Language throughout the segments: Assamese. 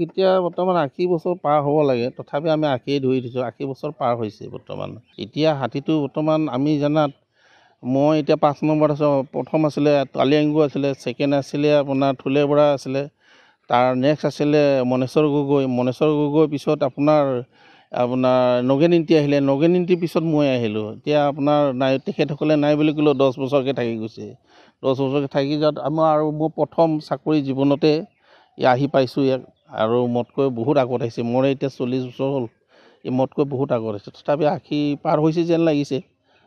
এতিয়া বৰ্তমান 80 বছৰ পাৰ হ'ব লাগে, তথাপি আমি 80 ধৰি দিছোঁ। 80 বছৰ পাৰ হৈছে বৰ্তমান। এতিয়া হাতীটো বৰ্তমান আমি জনাত মই এতিয়া 5 নম্বৰত আছোঁ। প্ৰথম আছিলে কালিয়াংগু আছিলে, ছেকেণ্ড আছিলে আপোনাৰ থুলে বৰা আছিলে, তাৰ নেক্সট আছিলে মনেশ্বৰ গগৈ পিছত আপোনাৰ নগেনিন্তি আহিলে, নগেনিন্তিৰ পিছত মই আহিলোঁ। এতিয়া আপোনাৰ নাই, তেখেতসকলে নাই বুলি ক'লেও 10 বছৰকৈ থাকি গৈছে। 10 বছৰকৈ থাকি যোৱাত মোৰ প্ৰথম চাকৰি জীৱনতে আহি পাইছোঁ ইয়াক, আৰু মোতকৈ বহুত আগত আহিছে। মোৰ এতিয়া 40 বছৰ হ'ল, মোতকৈ বহুত আগত আহিছে। তথাপি 80 পাৰ হৈছে যেন লাগিছে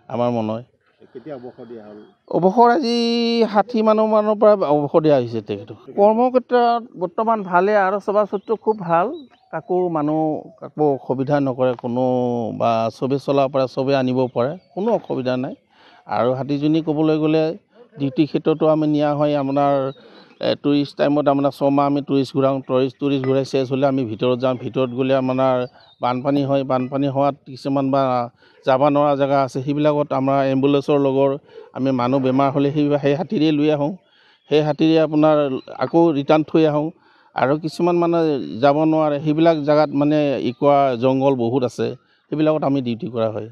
আমাৰ মনত। কেতিয়া অৱসৰ দিয়া হ'ল? অৱসৰ আজি 60 মানৰ পৰা অৱসৰ দিয়া হৈছে তেখেতক। কৰ্মক্ষেত্ৰত বৰ্তমান ভালে, আৰু স্বভাৱ চৰিত্ৰ খুব ভাল। কাকো অসুবিধা নকৰে কোনো, বা চবে চলাব পাৰে, চবে আনিব পাৰে, কোনো অসুবিধা নাই। আৰু হাতীজনী ক'বলৈ গ'লে ডিউটি ক্ষেত্ৰতো আমি নিয়া হয়। আপোনাৰ টুৰিষ্ট টাইমত আপোনাৰ 6 মাহ আমি টুৰিষ্ট ঘূৰাওঁ। টুৰিষ্ট ঘূৰাই শেষ হ'লে আমি ভিতৰত যাওঁ। ভিতৰত গ'লে আপোনাৰ বানপানী হয়, বানপানী হোৱাত কিছুমান বা যাব নোৱাৰা জেগা আছে, সেইবিলাকত আমাৰ এম্বুলেঞ্চৰ লগৰ আমি মানুহ বেমাৰ হ'লে সেই হাতীৰে লৈ আহোঁ। সেই হাতীৰে আপোনাৰ আকৌ ৰিটাৰ্ণ থৈ আহোঁ। আৰু কিছুমান মানে যাব নোৱাৰে, সেইবিলাক জেগাত মানে জংঘল বহুত আছে, সেইবিলাকত আমি ডিউটি কৰা হয়।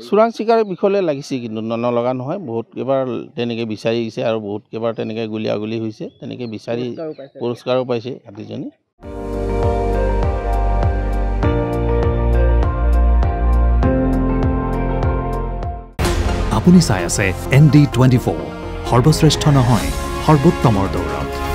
চোৰাং চিকাৰীৰ বিষয়লৈ লাগিছে, কিন্তু নলগা নহয়। বহুত কেইবাৰ তেনেকৈ বিচাৰি গৈছে, আৰু বহুত কেইবাৰ তেনেকৈ গুলীয়াগুলি হৈছে, তেনেকৈ বিচাৰি পুৰস্কাৰো পাইছে হাতীজনী। আপুনি চাই আছে ND24, সৰ্বশ্ৰেষ্ঠ নহয়, সৰ্বোত্তমৰ দৌৰত।